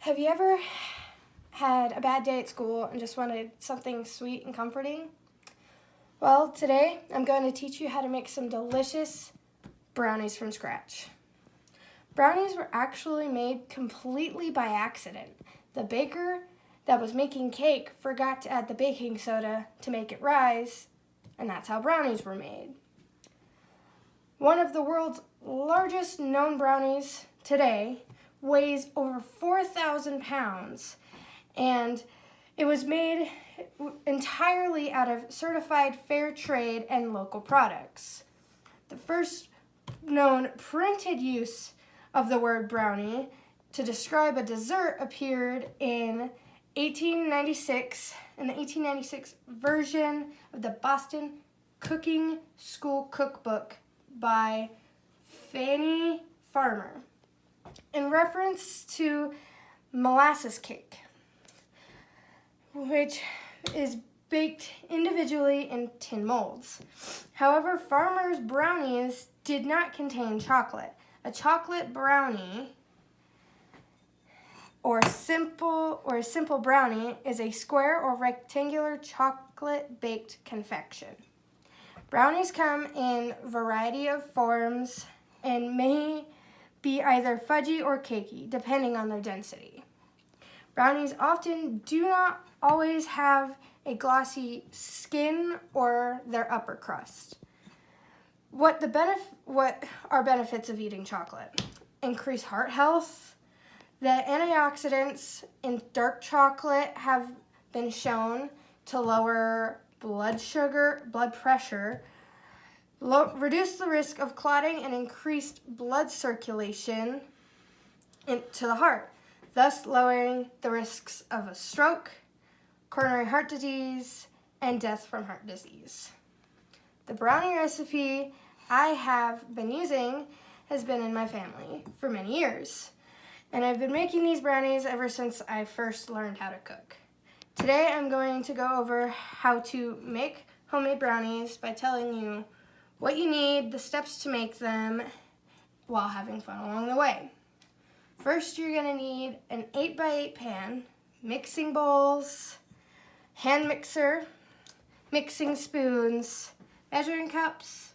Have you ever had a bad day at school and just wanted something sweet and comforting? Well, today I'm going to teach you how to make some delicious brownies from scratch. Brownies were actually made completely by accident. The baker that was making cake forgot to add the baking soda to make it rise, and that's how brownies were made. One of the world's largest known brownies today weighs over 4,000 pounds, and it was made entirely out of certified fair trade and local products. The first known printed use of the word brownie to describe a dessert appeared in 1896 in the 1896 version of the Boston Cooking School Cookbook by Fanny Farmer in reference to molasses cake, which is baked individually in tin molds. However, Farmer's brownies did not contain chocolate. A chocolate brownie or a simple brownie is a square or rectangular chocolate baked confection. Brownies come in a variety of forms and may be either fudgy or cakey, depending on their density. Brownies often do not always have a glossy skin or their upper crust. What are benefits of eating chocolate? Increase heart health. The antioxidants in dark chocolate have been shown to lower blood pressure, reduce the risk of clotting, and increased blood circulation to the heart, thus lowering the risks of a stroke, coronary heart disease, and death from heart disease. The brownie recipe I have been using has been in my family for many years, and I've been making these brownies ever since I first learned how to cook. Today I'm going to go over how to make homemade brownies by telling you what you need, the steps to make them, while having fun along the way. First, you're going to need an 8x8 pan, mixing bowls, hand mixer, mixing spoons, measuring cups,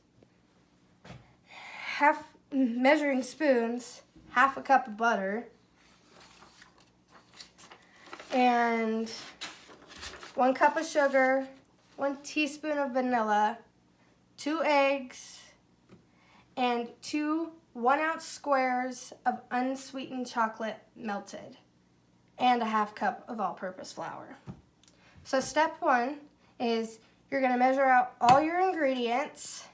half a cup of butter, and 1 cup of sugar, 1 teaspoon of vanilla, 2 eggs, and 2 1-ounce squares of unsweetened chocolate melted, and a half cup of all-purpose flour. So step 1 is you're going to measure out all your ingredients.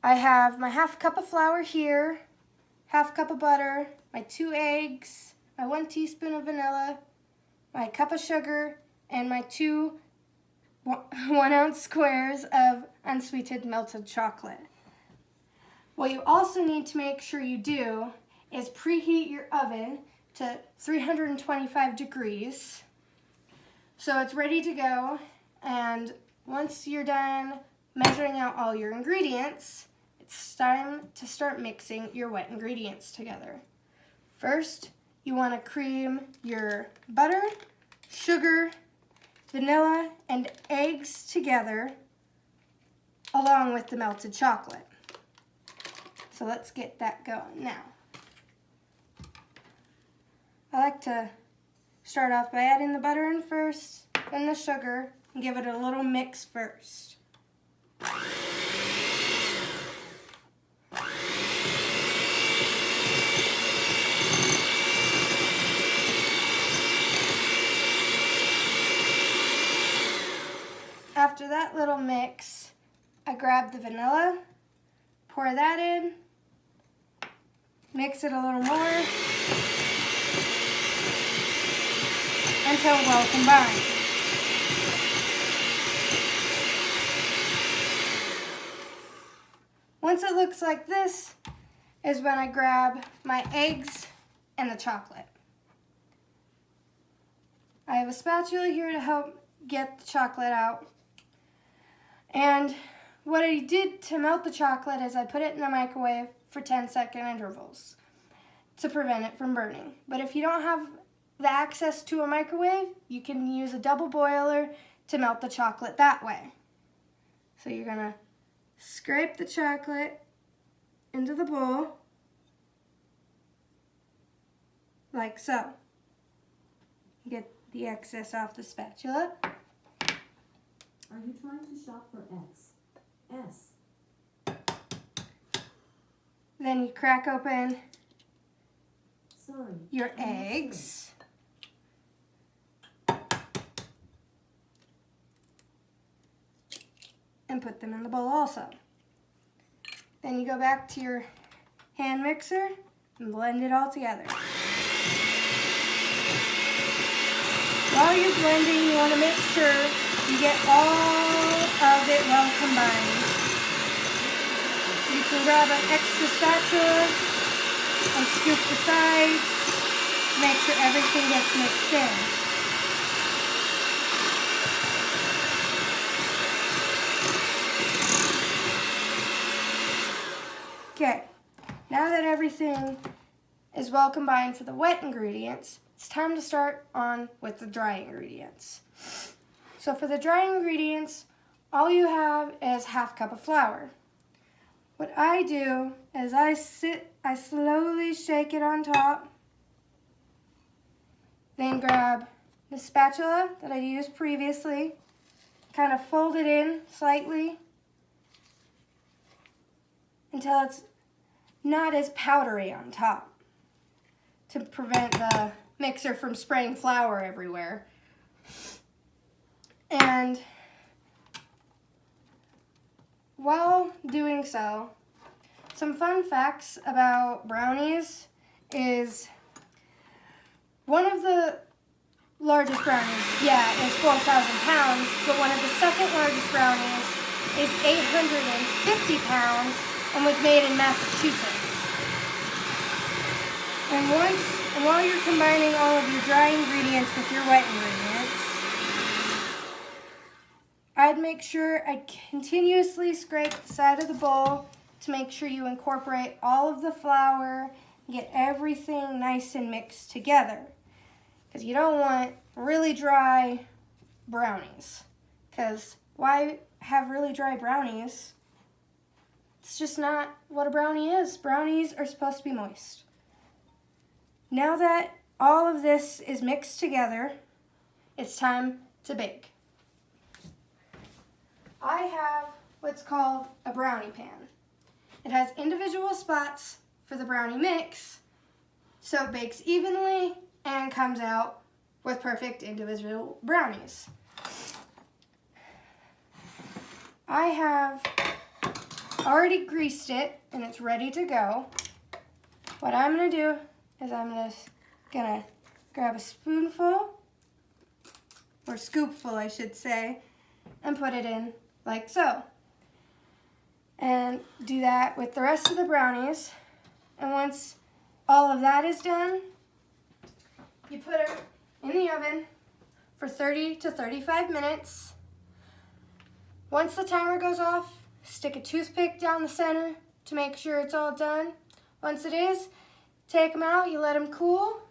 I have my half cup of flour here, half cup of butter, my 2 eggs, my 1 teaspoon of vanilla, my cup of sugar, and my 2 1-ounce squares of unsweetened melted chocolate. What you also need to make sure you do is preheat your oven to 325 degrees so it's ready to go. And once you're done measuring out all your ingredients, it's time to start mixing your wet ingredients together. First, you want to cream your butter, sugar, vanilla, and eggs together along with the melted chocolate. So let's get that going now. I like to start off by adding the butter in first, then the sugar, and give it a little mix first. After that little mix, I grab the vanilla, pour that in, mix it a little more until well combined. Once it looks like this is when I grab my eggs and the chocolate. I have a spatula here to help get the chocolate out. And what I did to melt the chocolate is I put it in the microwave for 10-second intervals. to prevent it from burning. But if you don't have the access to a microwave, you can use a double boiler to melt the chocolate that way. So you're going to scrape the chocolate into the bowl like so. Get the excess off the spatula. Are you trying to shop for X? S. Then you crack open Sorry. your eggs. And put them in the bowl also. Then you go back to your hand mixer and blend it all together. While you're blending, you want to make sure you get all of it well combined. You can grab an extra spatula and scoop the sides to make sure everything gets mixed in. Okay, now that everything is well combined for the wet ingredients, it's time to start on with the dry ingredients. So for the dry ingredients, all you have is half cup of flour. What I do is I slowly shake it on top, then grab the spatula that I used previously, kind of fold it in slightly until it's not as powdery on top to prevent the mixer from spraying flour everywhere. And while doing so, some fun facts about brownies is one of the largest brownies, is 4,000 pounds, but one of the second largest brownies is 850 pounds and was made in Massachusetts. And while you're combining all of your dry ingredients with your wet ingredients, I'd make sure I continuously scrape the side of the bowl to make sure you incorporate all of the flour and get everything nice and mixed together. Because you don't want really dry brownies. Because why have really dry brownies? It's just not what a brownie is. Brownies are supposed to be moist. Now that all of this is mixed together, it's time to bake. I have what's called a brownie pan. It has individual spots for the brownie mix, so it bakes evenly and comes out with perfect individual brownies. I have already greased it and it's ready to go. What I'm going to do is I'm just going to grab a spoonful, or scoopful I should say, and put it in like so. And do that with the rest of the brownies. And once all of that is done, you put it in the oven for 30 to 35 minutes. Once the timer goes off, stick a toothpick down the center to make sure it's all done. Once it is, take them out, you let them cool,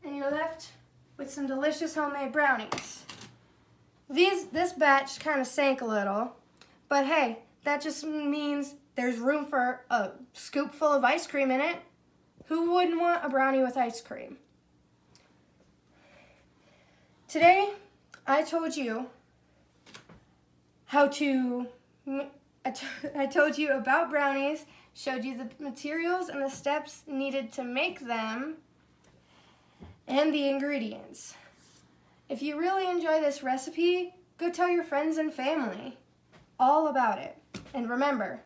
and you're left with some delicious homemade brownies. This batch kind of sank a little, but hey, that just means there's room for a scoop full of ice cream in it. Who wouldn't want a brownie with ice cream? Today, I told you I told you about brownies, showed you the materials and the steps needed to make them, and the ingredients. If you really enjoy this recipe, go tell your friends and family all about it. And remember,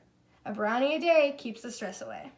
a brownie a day keeps the stress away.